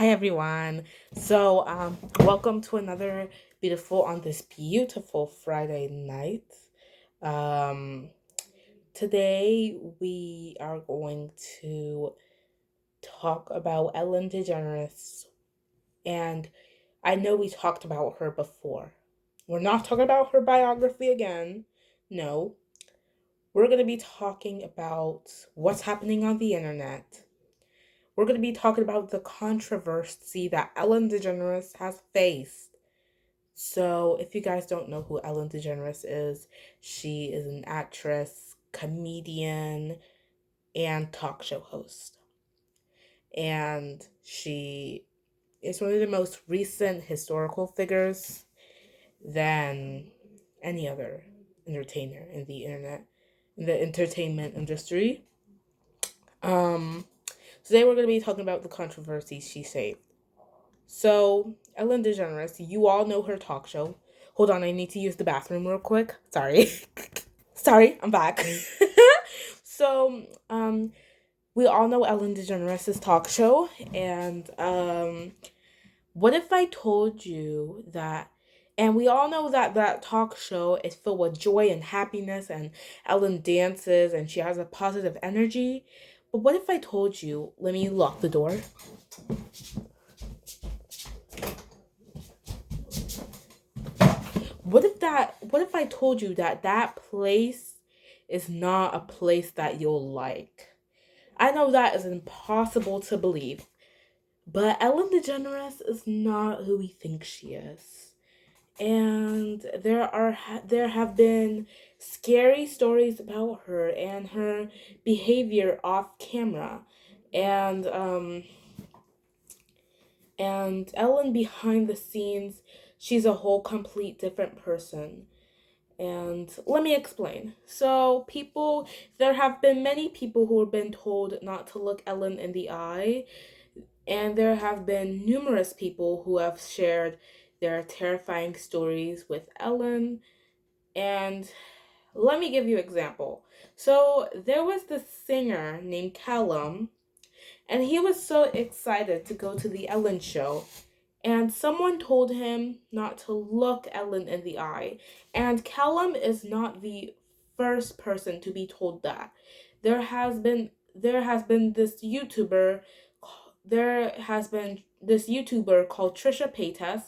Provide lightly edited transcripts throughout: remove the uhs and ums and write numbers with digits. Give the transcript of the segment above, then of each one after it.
Hi everyone. Welcome to another on this beautiful Friday night. Um, Today we are going to talk about Ellen DeGeneres, and I know we talked about her before. We're not talking about her biography again. No, we're going to be talking about what's happening on the internet. We're going to be talking about the controversy that Ellen DeGeneres has faced. So, if you guys don't know who Ellen DeGeneres is, she is an actress, comedian, and talk show host. And she is one of the most recent historical figures than any other entertainer in the entertainment industry. Um, Today we're going to be talking about the controversies she saved. So, Ellen DeGeneres, you all know her talk show. Hold on, I need to use the bathroom real quick. Sorry. Sorry, I'm back. so, we all know Ellen DeGeneres' talk show, and what if I told you that, and we all know that that talk show is filled with joy and happiness, and Ellen dances, and she has a positive energy. But what if I told you, let me lock the door. What if I told you that that place is not a place that you'll like? I know that is impossible to believe, but Ellen DeGeneres is not who we think she is. And there have been scary stories about her and her behavior off camera. And and Ellen behind the scenes, she's a whole complete different person. And let me explain. There have been many people who have been told not to look Ellen in the eye, and there have been numerous people who have shared their terrifying stories with Ellen. And let me give you an example. So there was this singer named Callum, and he was so excited to go to the Ellen show, and someone told him not to look Ellen in the eye. And Callum is not the first person to be told that. There has been this YouTuber called Trisha Paytas.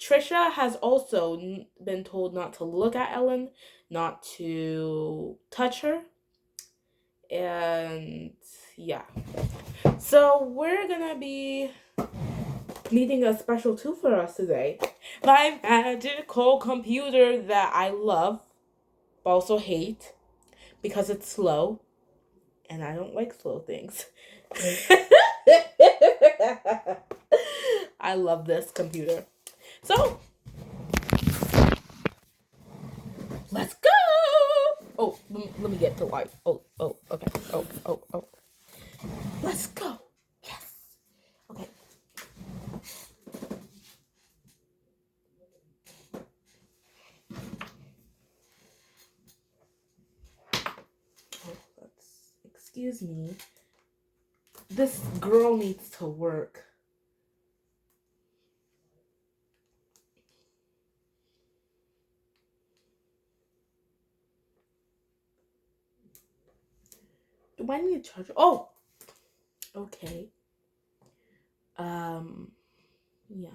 Trisha has also been told not to look at Ellen, not to touch her, and yeah. So we're gonna be needing a special tool for us today. My magical computer that I love, but also hate because it's slow, and I don't like slow things. I love this computer. So, let's go! Oh, let me get the light. Okay. Oh. Let's go. Yes. Okay. Excuse me. This girl needs to work. Do I need to charge? Oh, okay. Um, yeah.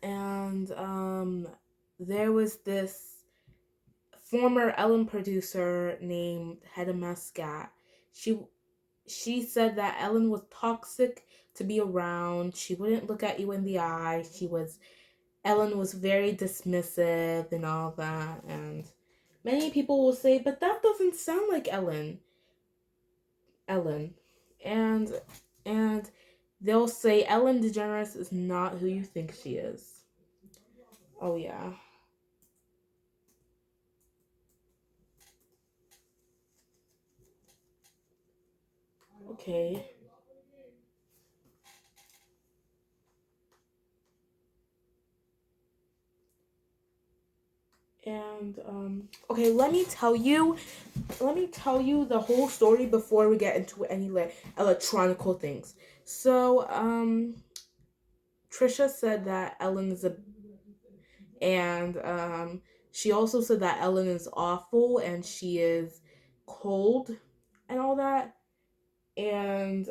And there was this former Ellen producer named Hedda Muscat. She she said that Ellen was toxic to be around. She wouldn't look at you in the eye. Ellen was very dismissive and all that. And many people will say, but that doesn't sound like Ellen. And and they'll say Ellen DeGeneres is not who you think she is. Oh yeah. Okay. And And okay, let me tell you the whole story before we get into any electronical things. So Trisha said that Ellen is a and she also said that Ellen is awful and she is cold and all that. And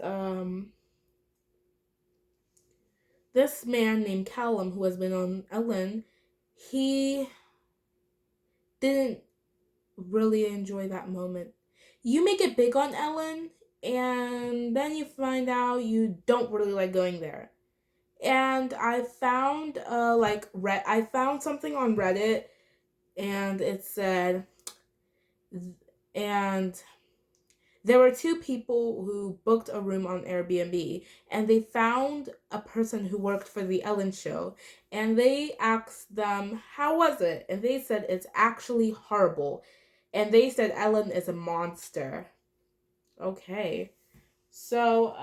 this man named Callum, who has been on Ellen, he didn't really enjoy that moment. You make it big on Ellen, and then you find out you don't really like going there. And I found I found something on Reddit, and it said, and there were two people who booked a room on Airbnb, and they found a person who worked for the Ellen show, and they asked them, "How was it?" And they said it's actually horrible. And they said Ellen is a monster. Okay. So,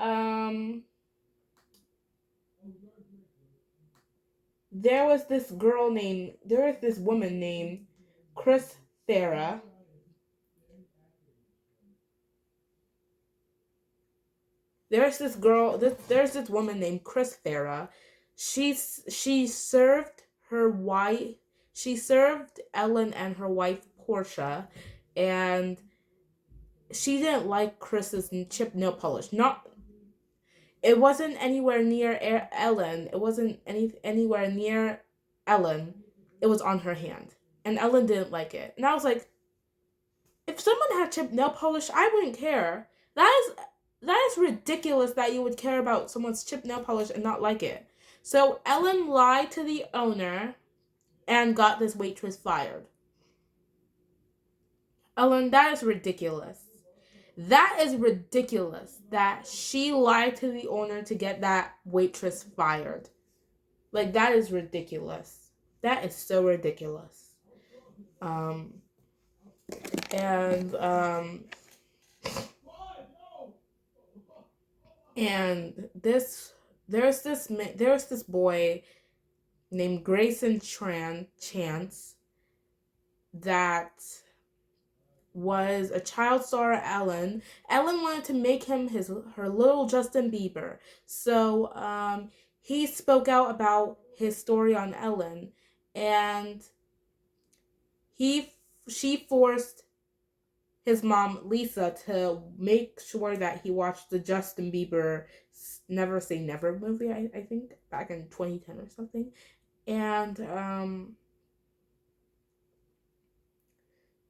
there was this woman named Chris Farah. There's this woman named Chris Farah. She served her wife, she served Ellen and her wife Portia, and she didn't like Chris's chip nail polish. Not It wasn't anywhere near Ellen. It wasn't anywhere near Ellen. It was on her hand. And Ellen didn't like it. And I was like, if someone had chipped nail polish, I wouldn't care. That is ridiculous that you would care about someone's chipped nail polish and not like it. So Ellen lied to the owner and got this waitress fired. Ellen, that is ridiculous. That is ridiculous that she lied to the owner to get that waitress fired. Like, that is ridiculous. That is so ridiculous. Um, and, um, and there's this boy named Grayson Chance that was a child star at Ellen. Ellen wanted to make him her little Justin Bieber. So he spoke out about his story on Ellen, and she forced his mom Lisa to make sure that he watched the Justin Bieber Never Say Never movie, I think back in 2010 or something. And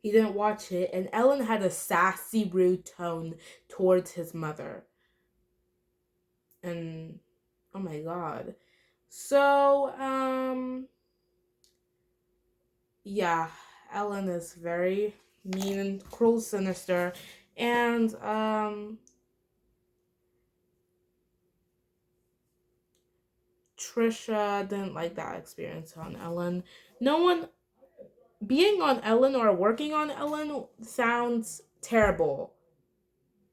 he didn't watch it, and Ellen had a sassy, rude tone towards his mother. And oh my god. So, yeah, Ellen is very mean and cruel, sinister, and Trisha didn't like that experience on Ellen. No one being on Ellen or working on Ellen sounds terrible.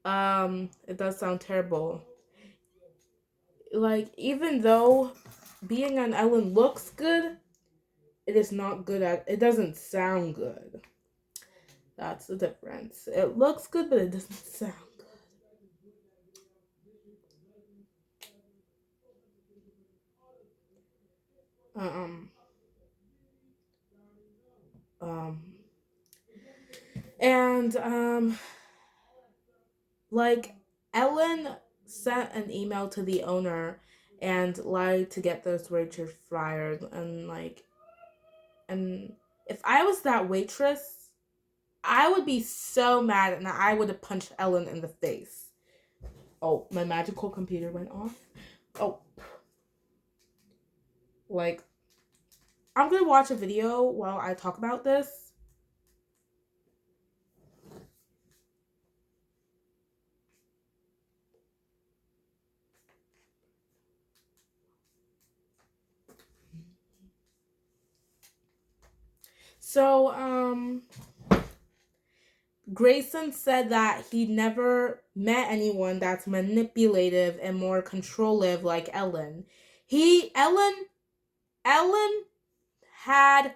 It does sound terrible. Like, even though being on Ellen looks good, it doesn't sound good. That's the difference. It looks good, but it doesn't sound good. Um, um, and, like, Ellen sent an email to the owner and lied to get those waitress fired, and if I was that waitress, I would be so mad and I would have punched Ellen in the face. Oh, my magical computer went off. Oh, like, I'm gonna watch a video while I talk about this. So, Grayson said that he never met anyone that's manipulative and more controlling like Ellen. Ellen had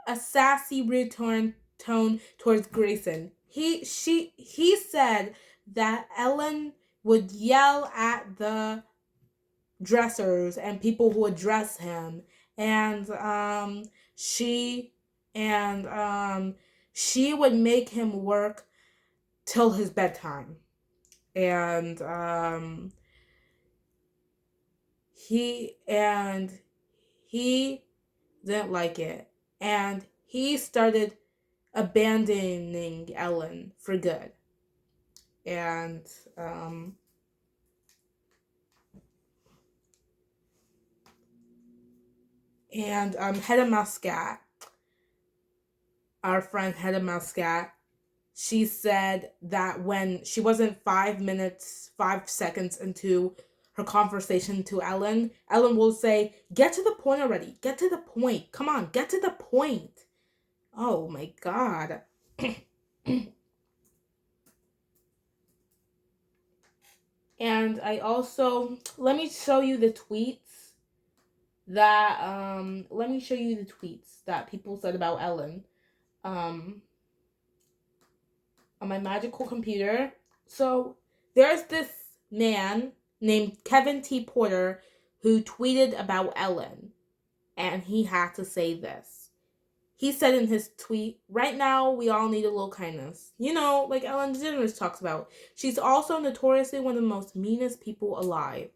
a sassy return tone towards Grayson. He said that Ellen would yell at the dressers and people who would dress him, and she and she would make him work till his bedtime, and he didn't like it, and he started abandoning Ellen for good. And um, Hedda Muscat, our friend Hedda Muscat, she said that when she wasn't 5 minutes, 5 seconds into her conversation to Ellen, Ellen will say, "Get to the point already. Get to the point. Come on, get to the point." Oh my god. And I also let me show you the tweets that people said about Ellen. Um on my magical computer. So there's this man named Kevin T. Porter who tweeted about Ellen, and he had to say this. He said in his tweet, "Right now, we all need a little kindness. You know, like Ellen DeGeneres talks about. She's also notoriously one of the most meanest people alive."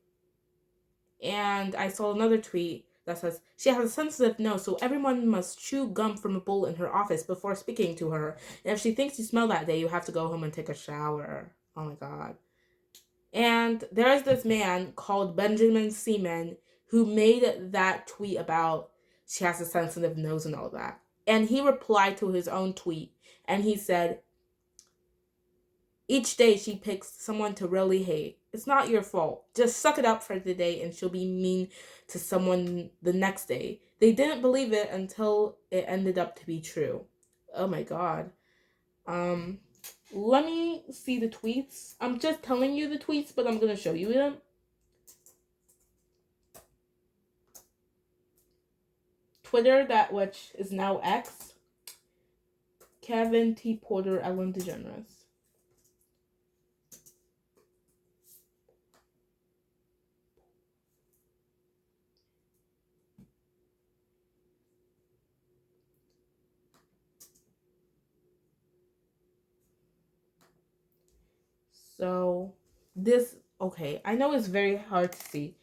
And I saw another tweet that says, "She has a sensitive nose, so everyone must chew gum from a bowl in her office before speaking to her. And if she thinks you smell that day, you have to go home and take a shower." Oh my god. And there's this man called Benjamin Seaman who made that tweet about she has a sensitive nose and all that. And he replied to his own tweet and he said, "Each day she picks someone to really hate. It's not your fault. Just suck it up for the day and she'll be mean to someone the next day." They didn't believe it until it ended up to be true. Oh my god. Um, Let me see the tweets. I'm just telling you the tweets, but I'm gonna show you them. Twitter, that which is now X. Kevin T. Porter, Ellen DeGeneres. So this, okay, I know it's very hard to see.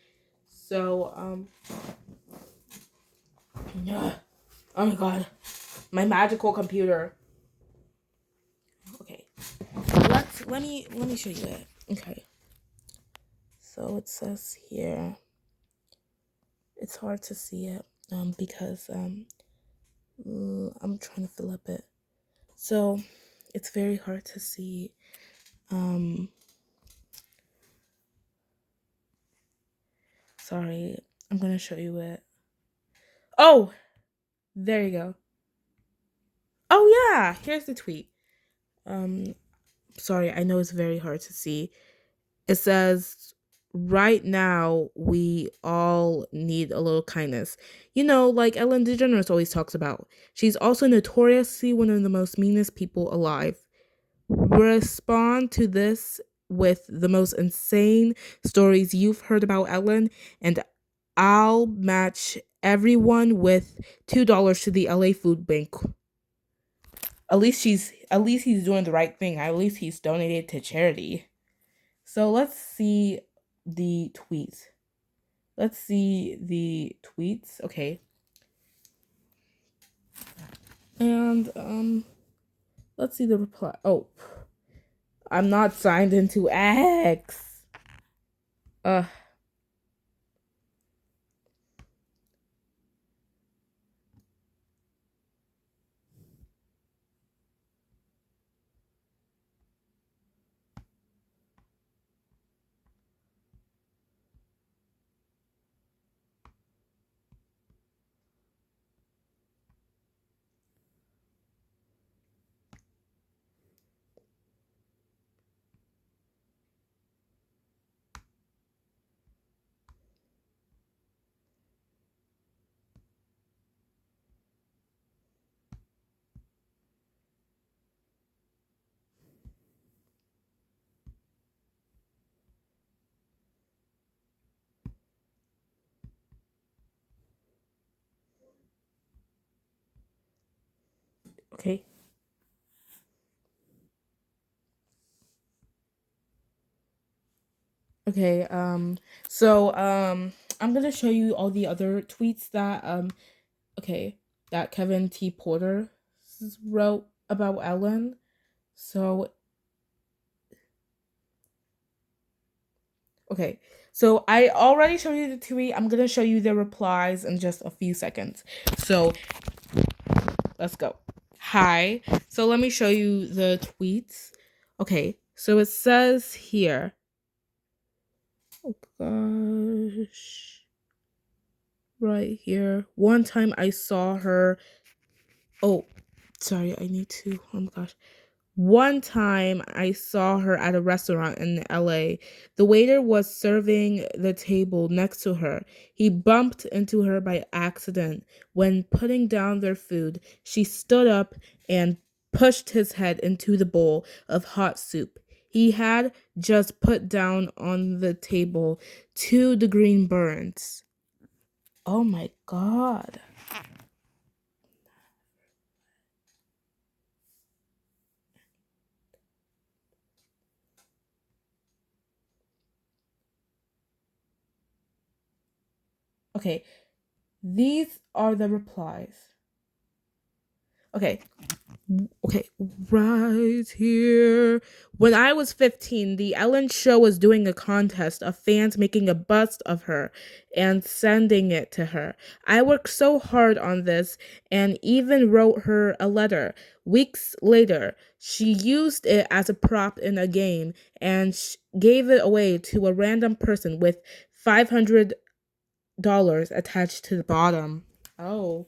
So oh my god, my magical computer. Okay, let me show you it. Okay, so it says here. It's hard to see it because I'm trying to fill up it. So it's very hard to see. Sorry, I'm gonna show you it. Oh, there you go. Oh yeah, here's the tweet. Um, Sorry, I know it's very hard to see. It says, "Right now, we all need a little kindness." You know, like Ellen DeGeneres always talks about. She's also notoriously one of the most meanest people alive. Respond to this with the most insane stories you've heard about Ellen, and I'll match everyone with $2 to the LA Food Bank. At least he's doing the right thing. At least he's donated to charity. So let's see the tweets. Let's see the tweets. Okay. And let's see the reply. Oh, I'm not signed into X. Uh Okay. Okay. I'm gonna show you all the other tweets that okay, that Kevin T. Porter wrote about Ellen. So okay. So I already showed you the tweet. I'm gonna show you the replies in just a few seconds. So let's go. Hi. So let me show you the tweets. Okay. So it says here. Oh gosh. Right here. One time I saw her. Oh, sorry. I need to. Oh my gosh. One time I saw her at a restaurant in LA. The waiter was serving the table next to her. He bumped into her by accident. When putting down their food, she stood up and pushed his head into the bowl of hot soup. He had just put down on the table 2 degree burns. Oh my god. Okay, these are the replies. Okay, okay, right here. When I was 15, the Ellen Show was doing a contest of fans making a bust of her and sending it to her. I worked so hard on this and even wrote her a letter. Weeks later, she used it as a prop in a game and gave it away to a random person with $500 attached to the bottom. Oh.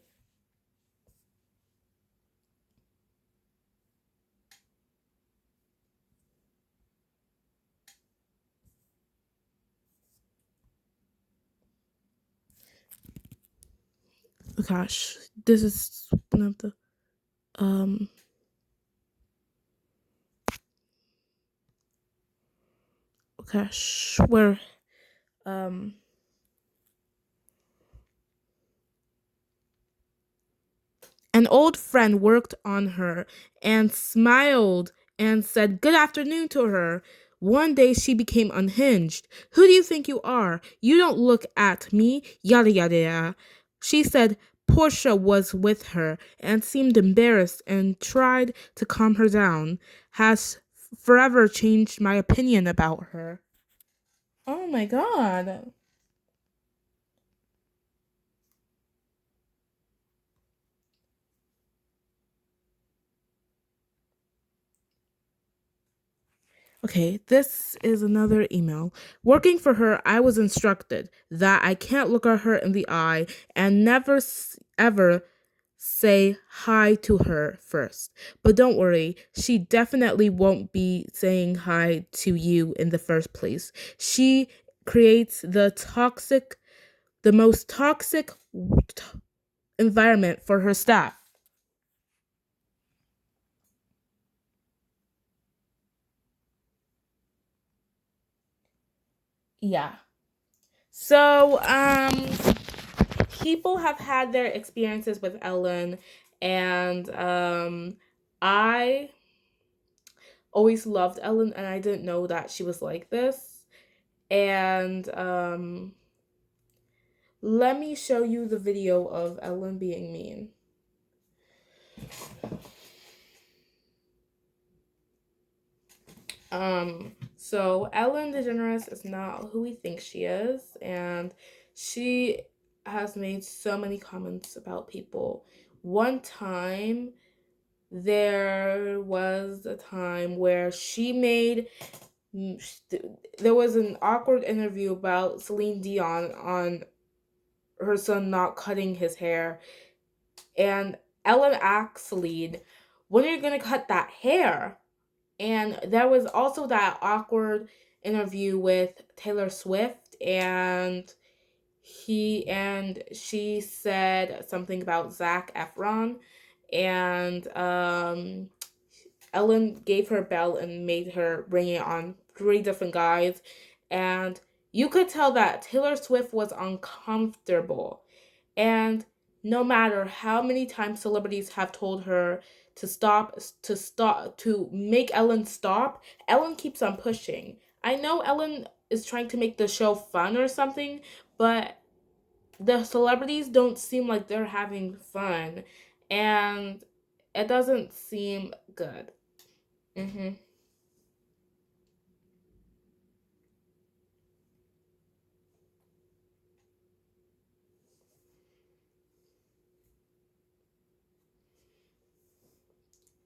Gosh, this is one of the um gosh, where um an old friend worked on her and smiled and said good afternoon to her. One day she became unhinged. Who do you think you are? You don't look at me, yada yada yada. She said Portia was with her and seemed embarrassed and tried to calm her down. Has forever changed my opinion about her. Oh my god. Okay, this is another email. Working for her, I was instructed that I can't look at her in the eye and never ever say hi to her first. But don't worry, she definitely won't be saying hi to you in the first place. She creates the most toxic environment for her staff. Yeah. So, people have had their experiences with Ellen, and I always loved Ellen, and I didn't know that she was like this. And let me show you the video of Ellen being mean. So Ellen DeGeneres is not who we think she is, and she has made so many comments about people. One time, there was a time where she made there was an awkward interview about Celine Dion on her son not cutting his hair, and Ellen asked Celine, "When are you gonna cut that hair?" And there was also that awkward interview with Taylor Swift, and she said something about Zac Efron, and Ellen gave her a bell and made her bring it on 3 different guys, and you could tell that Taylor Swift was uncomfortable. And no matter how many times celebrities have told her to make Ellen stop. Ellen keeps on pushing. I know Ellen is trying to make the show fun or something, but the celebrities don't seem like they're having fun, and it doesn't seem good. hmm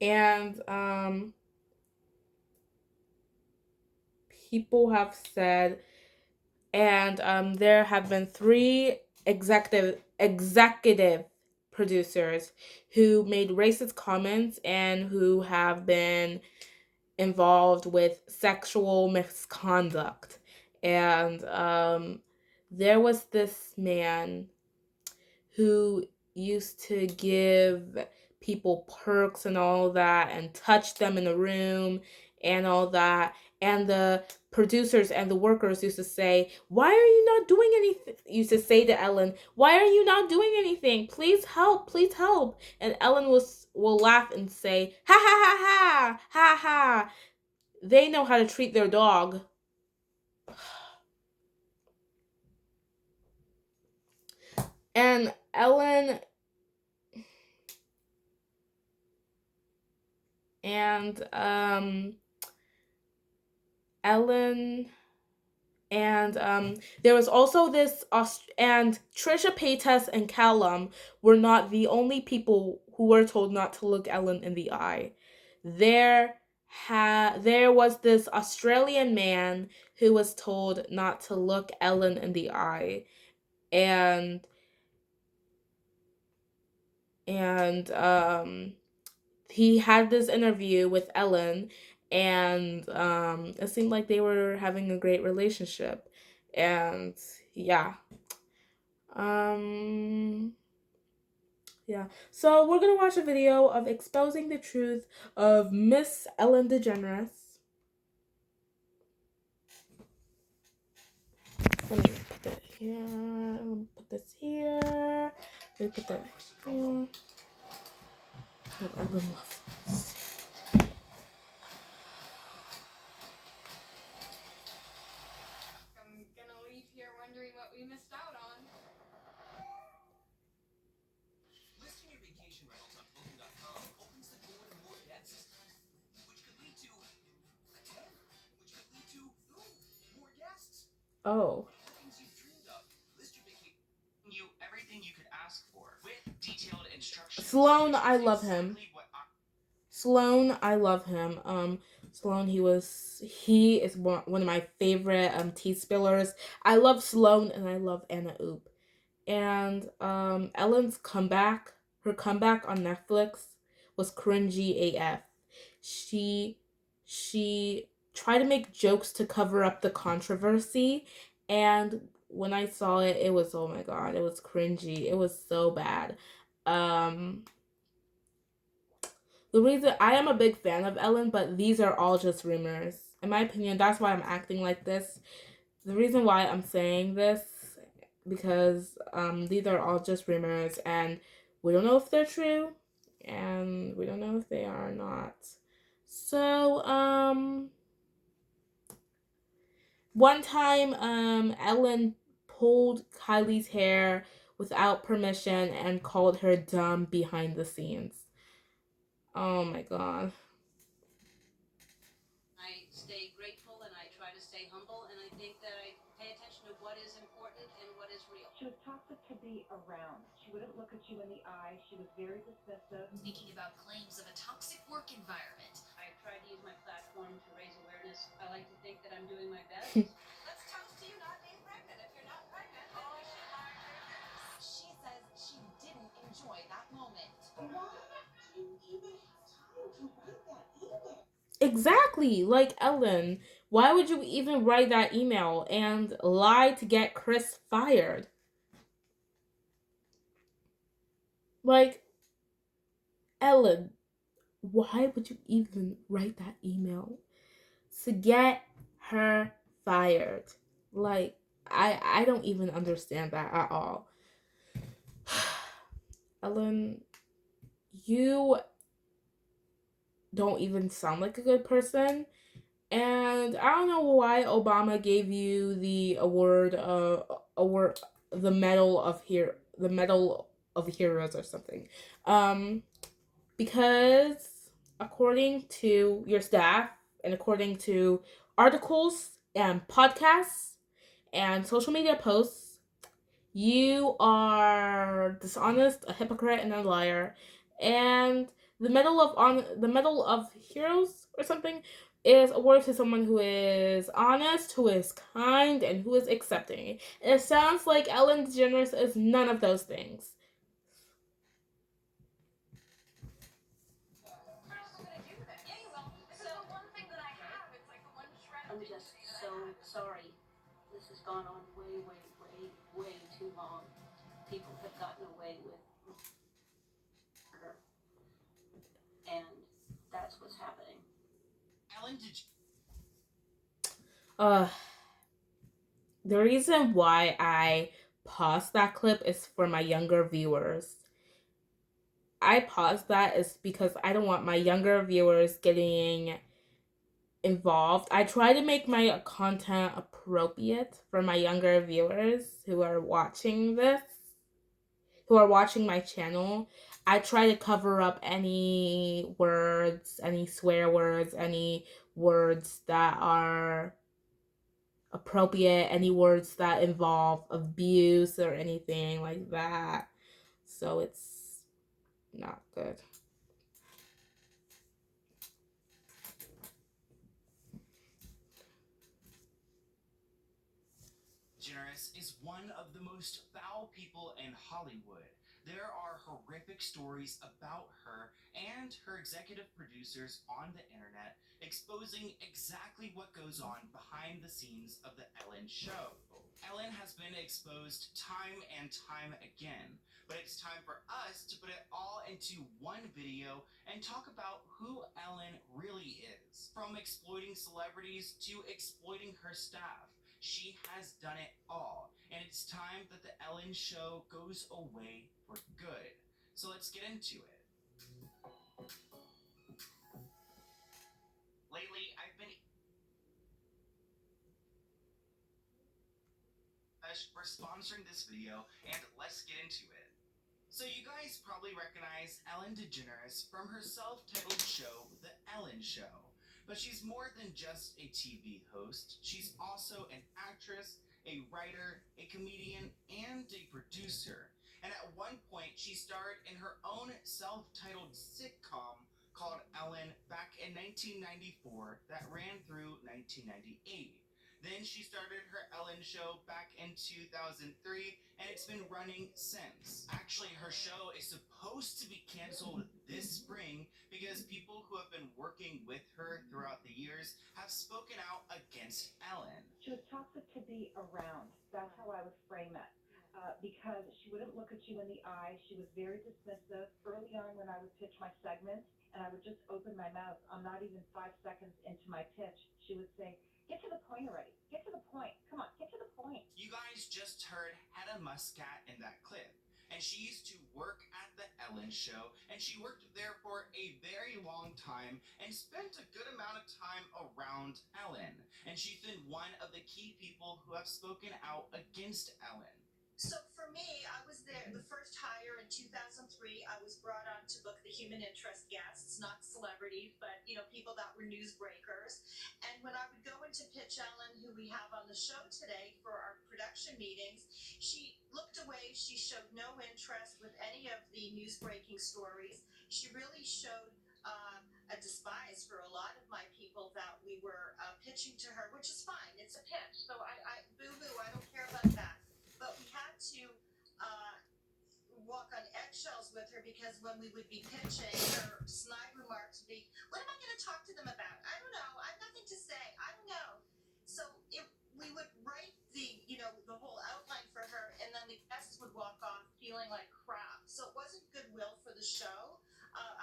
And people have said, and there have been three executive producers who made racist comments and who have been involved with sexual misconduct. And there was this man who used to give people perks and all that and touch them in the room and all that. And the producers and the workers used to say, "Why are you not doing anything?" Used to say to Ellen, "Why are you not doing anything? Please help, please help." And Ellen will laugh and say, "Ha ha ha ha ha ha." They know how to treat their dog. And and um Ellen and there was also and Trisha Paytas and Callum were not the only people who were told not to look Ellen in the eye. There was this Australian man who was told not to look Ellen in the eye, and and he had this interview with Ellen, and it seemed like they were having a great relationship. And yeah. Um yeah. So we're gonna watch a video of exposing the truth of Miss Ellen DeGeneres. Let me put that here. Let me put this here. Let me put that here. Ellen I'm gonna leave here wondering what we missed out on. Listing your vacation rentals on Booking.com opens the door to more guests, which could lead to a 10, which could lead to more guests. Oh. Things you've dreamed of. List your vacation. You everything you could ask for with detailed instructions. Sloan, I love him. Sloan, I love him. Sloan, he is one of my favorite tea spillers. I love Sloan and I love Anna Oop. And her comeback on Netflix was cringy AF. She she tried to make jokes to cover up the controversy, and when I saw it, it was, oh my god, it was cringy. It was so bad. Um the reason I am a big fan of Ellen, but these are all just rumors. In my opinion, that's why I'm acting like this. The reason why I'm saying this, because these are all just rumors and we don't know if they're true and we don't know if they are not. So one time Ellen pulled Kylie's hair without permission and called her dumb behind the scenes. Oh my god. I stay grateful and I try to stay humble, and I think that I pay attention to what is important and what is real. She was toxic to be around. She wouldn't look at you in the eye. She was very dismissive. Speaking about claims of a toxic work environment. I try to use my platform to raise awareness. I like to think that I'm doing my best. Let's toast to you not being pregnant. If you're not pregnant, then we should my goodness. She says she didn't enjoy that moment. Why did you even have time to write that email? Exactly, like Ellen. Why would you even write that email and lie to get Chris fired? Like, Ellen, why would you even write that email to get her fired? Like, I don't even understand that at all. Ellen, you don't even sound like a good person. And I don't know why Obama gave you the award, the Medal of Heroes or something. Um, because according to your staff and according to articles and podcasts and social media posts, you are dishonest, a hypocrite, and a liar. And the Medal of Heroes or something is awarded to someone who is honest, who is kind, and who is accepting. And it sounds like Ellen DeGeneres is none of those things. How am I gonna do this? Yeah, you will. This is the one thing that I have. It's like the one shred of I'm just dignity that I so have. sorry. This has gone on way, way, way, way too long. People have gotten away with murder, and that's what's happening. Ellen DeGeneres. Uh, the reason why I paused that clip is for my younger viewers. I paused that is because I don't want my younger viewers getting involved. I try to make my content appropriate for my younger viewers who are watching my channel. I try to cover up any words, any swear words, any words that are appropriate, any words that involve abuse or anything like that. So it's not good. Generous is one of the most foul people in Hollywood. There are horrific stories about her and her executive producers on the internet exposing exactly what goes on behind the scenes of the Ellen show. Ellen has been exposed time and time again, but it's time for us to put it all into one video and talk about who Ellen really is. From exploiting celebrities to exploiting her staff, she has done it all, and it's time that the Ellen show goes away for good. So let's get into it. Lately, I've been for sponsoring this video, and let's get into it. So you guys probably recognize Ellen DeGeneres from her self-titled show, The Ellen Show. But she's more than just a TV host. She's also an actress, a writer, a comedian, and a producer. And at one point, she starred in her own self-titled sitcom called Ellen back in 1994 that ran through 1998. Then she started her Ellen show back in 2003, and it's been running since. Actually, her show is supposed to be canceled this spring because people who have been working with her throughout the years have spoken out against Ellen. She was toxic to be around. That's how I would frame it. Because she wouldn't look at you in the eye. She was very dismissive. Early on, when I would pitch my segments and I would just open my mouth, I'm not even 5 seconds into my pitch, she would say, "Get to the point already. Get to the point. Come on, get to the point." You guys just heard Hedda Muscat in that clip. And she used to work at the Ellen show, and she worked there for a very long time and spent a good amount of time around Ellen. And she's been one of the key people who have spoken out against Ellen. So for me, I was there the first hire in 2003. I was brought on to book the human interest guests, not celebrities, but people that were newsbreakers. And when I would go into pitch Ellen, who we have on the show today for our production meetings, she looked away. She showed no interest with any of the newsbreaking stories. She really showed a despise for a lot of my people that we were pitching to her, which is fine. It's a pitch. So I boo boo. I don't care about that. But we had to uh, walk on eggshells with her because when we would be pitching, her snide remarks would be, "What am I going to talk to them about? I don't know. I have nothing to say. I don't know." So we would write the whole outline for her, and then the guests would walk off feeling like crap. So it wasn't goodwill for the show.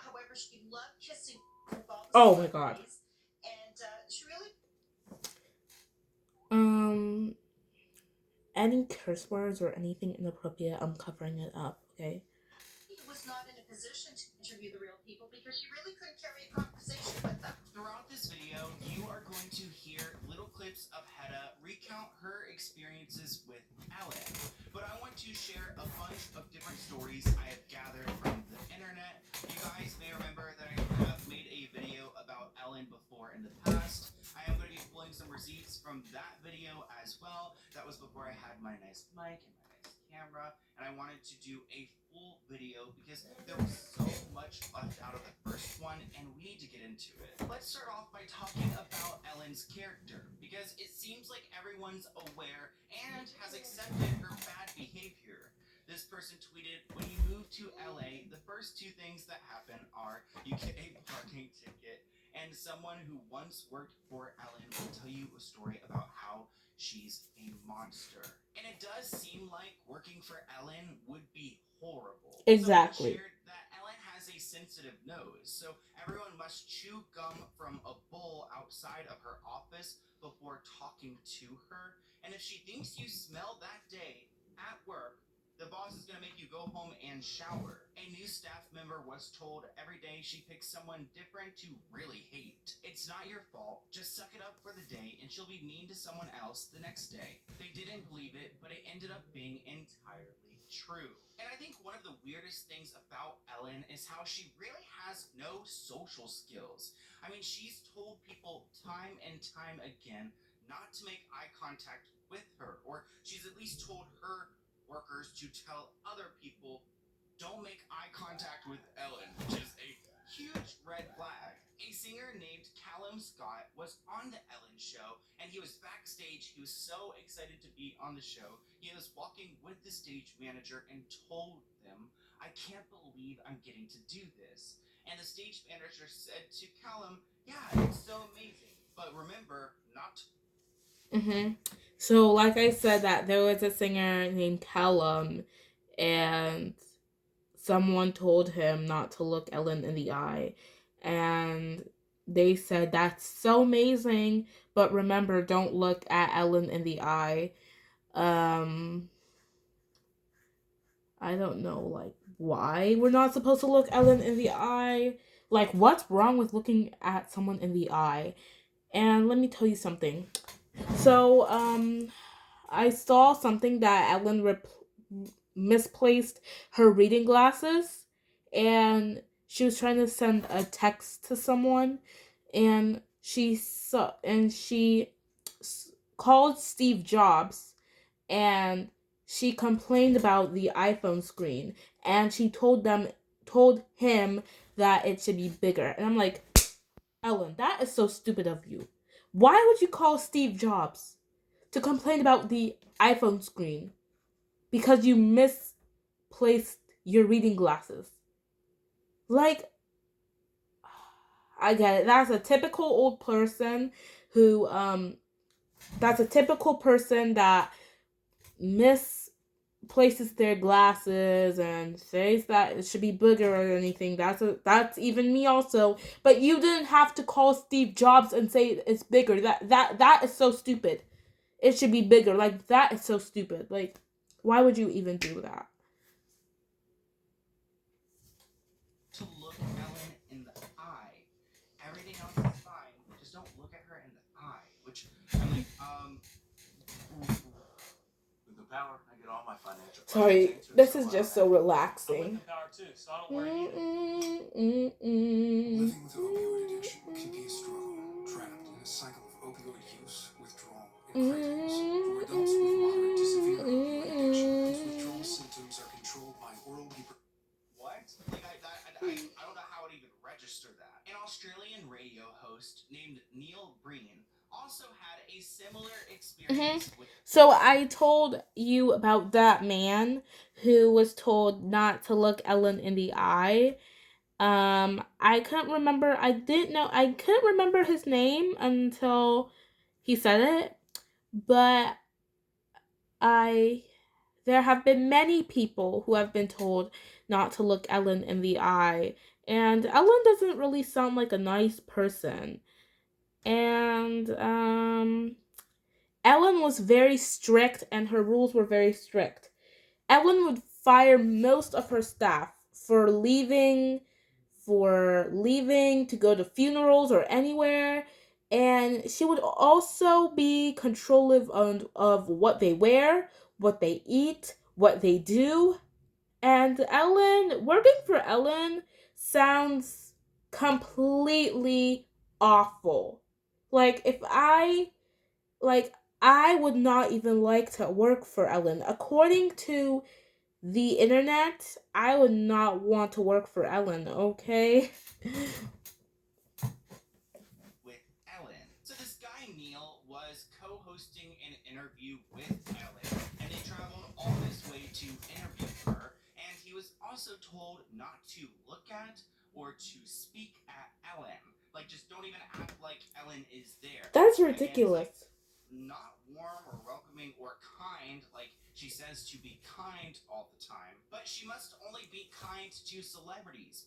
However, she loved kissing with all the Oh my god. celebrities, and she really Um, any curse words or anything inappropriate, I'm covering it up, okay? was not in a position to interview the real people because she really couldn't carry a conversation with them. Throughout this video, you are going to hear little clips of Hedda recount her experiences with Ellen. But I want to share a bunch of different stories I have gathered from the internet. You guys may remember that I have made a video about Ellen before in the past. I am going to be pulling some receipts from that video as well. That was before I had my nice mic and my nice camera, and I wanted to do a full video because there was so much left out of the first one, and we need to get into it. Let's start off by talking about Ellen's character, because it seems like everyone's aware and has accepted her bad behavior. This person tweeted, when you move to LA, the first two things that happen are you get a parking ticket, and someone who once worked for Ellen will tell you a story about how she's a monster. And it does seem like working for Ellen would be horrible. Exactly. Someone shared that Ellen has a sensitive nose, so everyone must chew gum from a bowl outside of her office before talking to her. And if she thinks you smell that day at work, the boss is going to make you go home and shower. A new staff member was told every day she picks someone different to really hate. It's not your fault. Just suck it up for the day and she'll be mean to someone else the next day. They didn't believe it, but it ended up being entirely true. And I think one of the weirdest things about Ellen is how she really has no social skills. I mean, she's told people time and time again not to make eye contact with her, or she's at least told her workers to tell other people don't make eye contact with Ellen, which is a huge red flag. A singer named Callum Scott was on the Ellen show, and he was backstage. He was so excited to be on the show. He was walking with the stage manager and told them, I can't believe I'm getting to do this. And the stage manager said to Callum, yeah, it's so amazing. But remember, not. So, like I said, that there was a singer named Callum, and someone told him not to look Ellen in the eye, and they said that's so amazing, but remember, don't look at Ellen in the eye. I don't know, like, why we're not supposed to look Ellen in the eye. Like, what's wrong with looking at someone in the eye? And let me tell you something. So, I saw something that Ellen misplaced her reading glasses, and she was trying to send a text to someone, and she called Steve Jobs, and she complained about the iPhone screen, and she told him that it should be bigger. And I'm like, Ellen, that is so stupid of you. Why would you call Steve Jobs to complain about the iPhone screen? Because you misplaced your reading glasses. Like, I get it. That's a typical old person who, that's a typical person that misplaces their glasses and says that it should be bigger or anything. That's even me also. But you didn't have to call Steve Jobs and say it's bigger. That is so stupid. It should be bigger. Like, that is so stupid. Like, why would you even do that? To look Ellen in the eye. Everything else is fine. Just don't look at her in the eye. Which I'm like, with the power, I get all my financial. Sorry, this is just so relaxing. The power too, so I don't worry either. Living with opioid addiction can be a struggle, trapped in a cycle of opioid use, withdrawal, and cravings. For adults with moderate to severe opioid addiction, whose withdrawal symptoms are controlled by oral What? Like, I don't know how it even registered that. An Australian radio host named Neil Breen also had a similar experience with. So I told you about that man who was told not to look Ellen in the eye. I couldn't remember. I couldn't remember his name until he said it. But I there have been many people who have been told not to look Ellen in the eye, and Ellen doesn't really sound like a nice person. And Ellen was very strict, and her rules were very strict. Ellen would fire most of her staff for leaving for leaving to go to funerals or anywhere. And she would also be controlling of what they wear, what they eat, what they do. And working for Ellen sounds completely awful. Like, if I, like, I would not even like to work for Ellen. According to the internet, I would not want to work for Ellen, okay? With Ellen. So this guy Neil was co-hosting an interview with Ellen, and they traveled all this way to interview her, and he was also told not to look at or to speak at Ellen. Like, just don't even act like Ellen is there. That's Again, it's like ridiculous. not warm or welcoming or kind, like she says to be kind all the time, but she must only be kind to celebrities.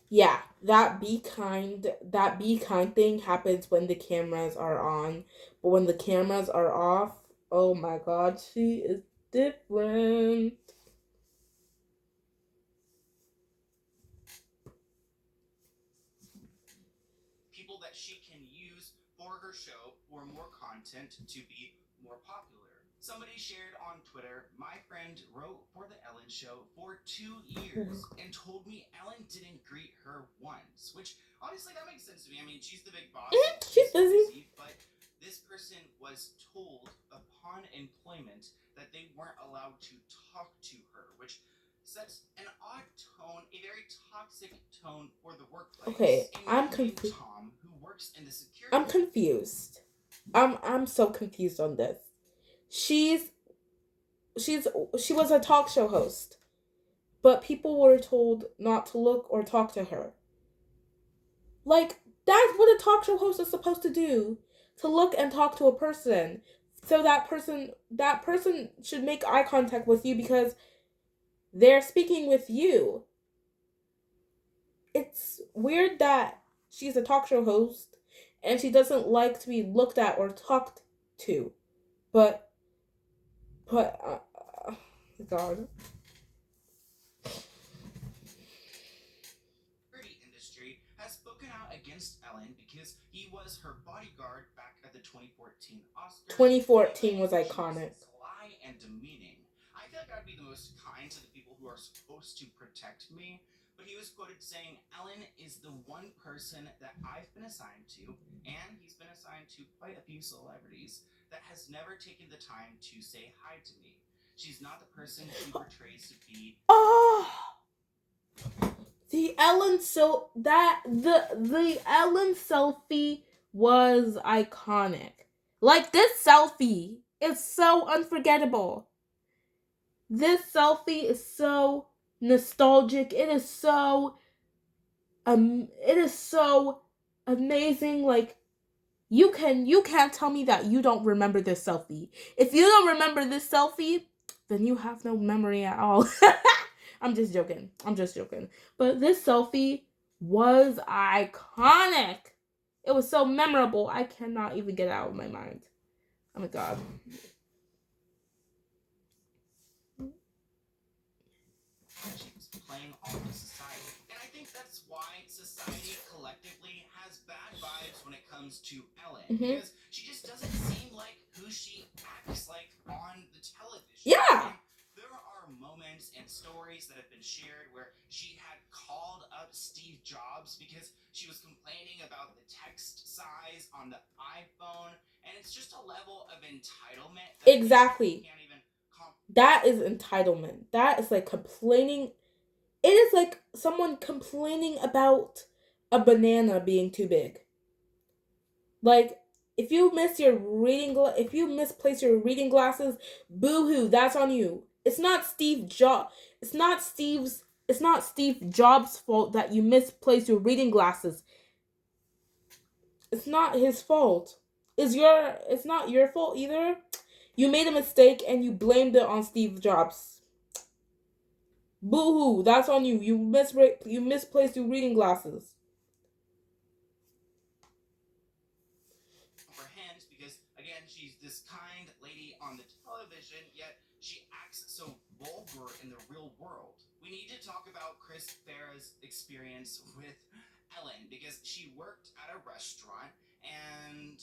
Yeah, that be kind thing happens when the cameras are on. But when the cameras are off, oh my god, she is different. People that she can use for her show for more content to be more popular. Somebody shared on Twitter, my friend wrote for The Ellen Show for 2 years and told me Ellen didn't greet her once, which honestly, that makes sense to me. I mean, she's the big boss, She's she's busy. busy, but this person was told upon employment that they weren't allowed to talk to her, which sets an odd tone, a very toxic tone for the workplace. Okay, A man named Tom, who works in the security. I'm confused. I'm so confused on this. She's she's she was a talk show host, but people were told not to look or talk to her. Like, that's what a talk show host is supposed to do. To look and talk to a person. So that person should make eye contact with you because they're speaking with you. It's weird that she's a talk show host and she doesn't like to be looked at or talked to. But God. Industry has spoken out against Ellen because he was her bodyguard back at the 2014 Oscars. 2014 was iconic. Sly and demeaning. I feel like I'd be the most kind to the people who are supposed to protect me, but he was quoted saying, Ellen is the one person that I've been assigned to, and he's been assigned to quite a few celebrities, that has never taken the time to say hi to me. She's not the person she portrays to be. Oh, the Ellen selfie was iconic. Like, this selfie is so unforgettable. This selfie is so nostalgic. It is so amazing. Like, you can't tell me that you don't remember this selfie. If you don't remember this selfie, then you have no memory at all. I'm just joking. But this selfie was iconic. It was so memorable. I cannot even get it out of my mind. Oh my god. She's playing off of society. And I think that's why society collectively has bad vibes when it comes to Ellen. Because she just doesn't seem like who she acts like on the television. Yeah. And there are moments and stories that have been shared where she had called up Steve Jobs because she was complaining about the text size on the iPhone. And it's just a level of entitlement that Exactly. can't even that is entitlement. That is like complaining. It is like someone complaining about a banana being too big. Like, if you misplace your reading glasses, boo-hoo, that's on you. It's not Steve Jobs' fault that you misplaced your reading glasses. It's not his fault. It's not your fault either. You made a mistake and you blamed it on Steve Jobs. Boo-hoo, that's on you. You misplaced your reading glasses. For hands, because again, she's this kind lady on the television, yet she acts so vulgar in the real world. we need to talk about Chris Farah's experience with Ellen because she worked at a restaurant and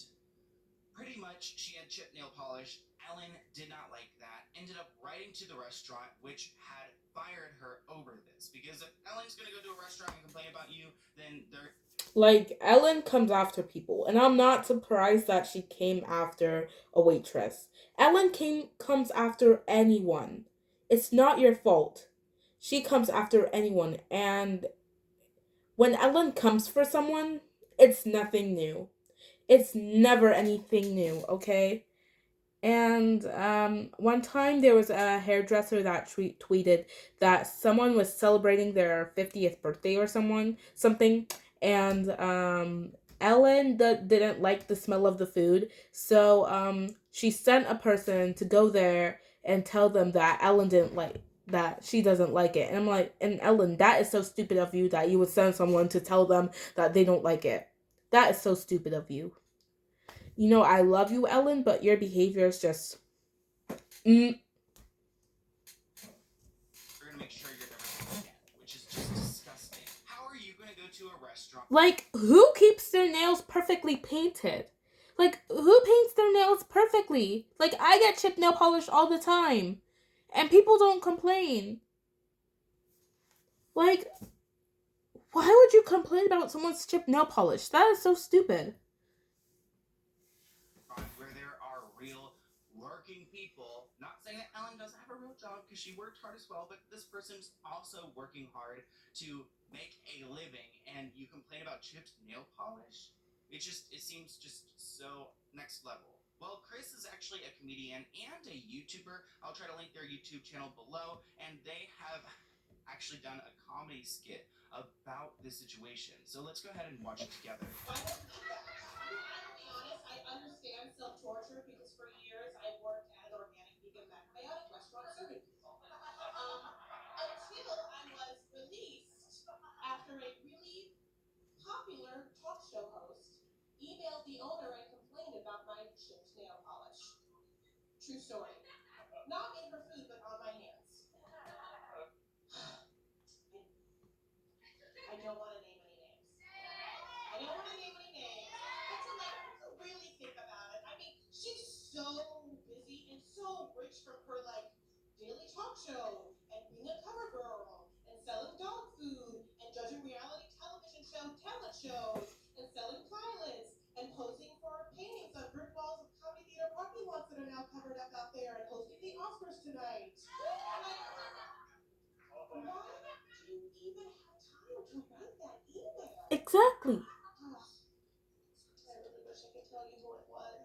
pretty much she had chipped nail polish. Ellen did not like that, ended up writing to the restaurant, which had fired her over this. Because if Ellen's gonna go to a restaurant and complain about you, then they're Like, Ellen comes after people, and I'm not surprised that she came after a waitress. Ellen comes after anyone. It's not your fault. She comes after anyone, and when Ellen comes for someone, it's nothing new. It's never anything new, okay? And one time there was a hairdresser that tweeted that someone was celebrating their 50th birthday or something, and Ellen didn't like the smell of the food, so she sent a person to go there and tell them that Ellen didn't like that she doesn't like it. And I'm like, and Ellen, that is so stupid of you that you would send someone to tell them that they don't like it. That is so stupid of you. You know, I love you, Ellen, but your behavior is just. Mm. gonna make sure you're never seen again, which is just disgusting. How are you gonna go to a restaurant? Like, who keeps their nails perfectly painted? Like, who paints their nails perfectly? Like, I get chipped nail polish all the time, and people don't complain. Like, why would you complain about someone's chipped nail polish? That is so stupid. Where there are real working people. Not saying that Ellen doesn't have a real job because she worked hard as well, but this person's also working hard to make a living, and you complain about chipped nail polish? It seems just so next level. Well, Chris is actually a comedian and a YouTuber. I'll try to link their YouTube channel below, and they have actually done a comedy skit about this situation. So let's go ahead and watch it together. Why don't you do that? I'll be honest, I understand self torture because for years I worked at an organic vegan macrobiotic restaurant serving people. Until I was released after a really popular talk show host emailed the owner and complained about my chipped nail polish. True story. Not in her food, but on my hands. I don't want to name any names. I don't want to name any names. But to really think about it, I mean, she's so busy and so rich from her daily talk show and being a cover girl and selling dog food and judging reality television talent shows and selling pilots and posing for paintings on brick walls of comedy theater parking lots that are now covered up out there and hosting the Oscars tonight. Why do you even have time to write that email? Exactly. I really wish I could tell you who it was.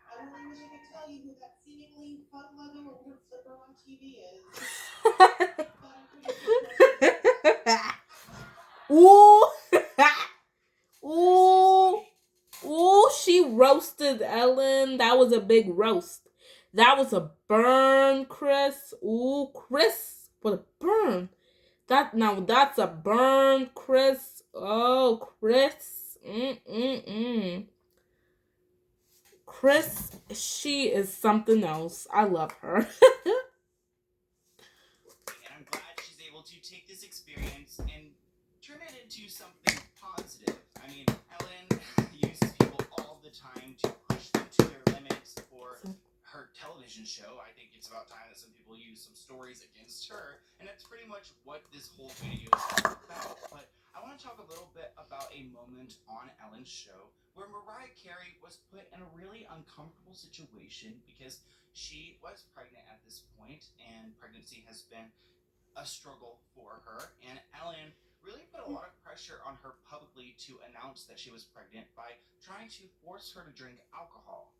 I really wish I could tell you who that seemingly fun-loving or weird flipper on TV is. But I'm pretty sure. Ooh. Ooh. Ooh, she roasted Ellen. That was a big roast. That was a burn, Chris. Ooh, Chris. What a burn. That's a burn, Chris. Oh, Chris. Mm-mm-mm. Chris, she is something else. I love her. And I'm glad she's able to take this experience and turn it into something positive. I mean, Ellen uses people all the time to push them to their limits for her television show. I think it's about time that some people use some stories against her, and that's pretty much what this whole video is all about. But I want to talk a little bit about a moment on Ellen's show where Mariah Carey was put in a really uncomfortable situation because she was pregnant at this point, and pregnancy has been a struggle for her. And Ellen really put a lot of pressure on her publicly to announce that she was pregnant by trying to force her to drink alcohol.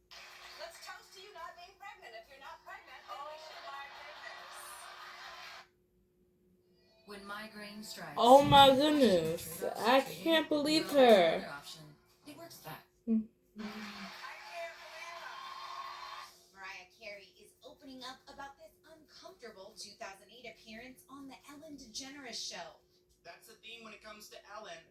Let's toast to you not being pregnant. If you're not pregnant, then we should. My goodness. When migraine strikes. Oh my goodness. I can't believe her. It works back. Mariah Carey is opening up about this uncomfortable 2008 appearance on the Ellen DeGeneres Show. That's the theme when it comes to Ellen.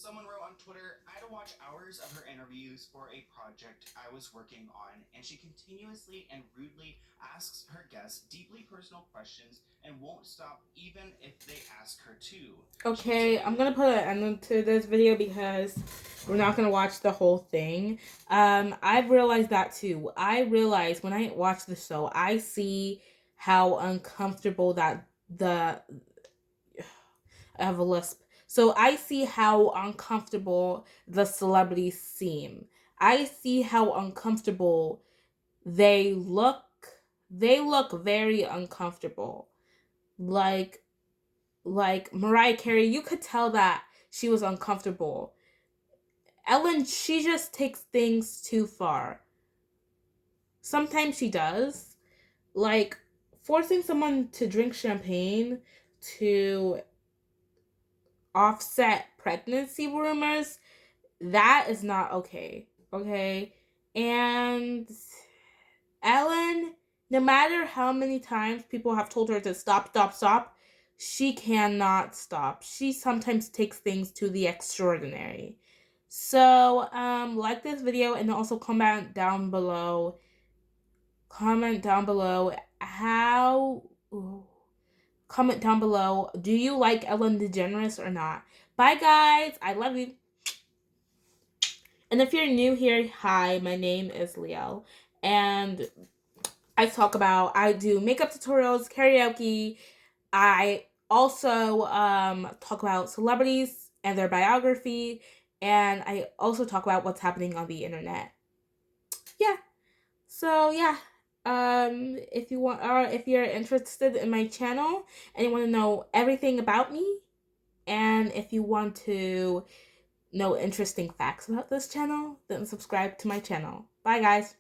Someone wrote on Twitter, I had to watch hours of her interviews for a project I was working on, and she continuously and rudely asks her guests deeply personal questions and won't stop even if they ask her to. Okay, I'm gonna put an end to this video because we're not gonna watch the whole thing. I've realized that too. I realize when I watch the show, I see how uncomfortable I have a lisp. So I see how uncomfortable the celebrities seem. I see how uncomfortable they look. They look very uncomfortable. Like Mariah Carey, you could tell that she was uncomfortable. Ellen, she just takes things too far. Sometimes she does. Like forcing someone to drink champagne to offset pregnancy rumors, that is not okay. Okay? And Ellen, no matter how many times people have told her to stop, stop, stop, she cannot stop. She sometimes takes things to the extraordinary. So, like this video and also comment down below. Comment down below how. Comment down below. Do you like Ellen DeGeneres or not? Bye, guys. I love you. And if you're new here, hi, my name is Leo. And I do makeup tutorials, karaoke. I also talk about celebrities and their biography. And I also talk about what's happening on the internet. Yeah. So, yeah. If you want, or if you're interested in my channel and you want to know everything about me, and if you want to know interesting facts about this channel, then subscribe to my channel. Bye, guys.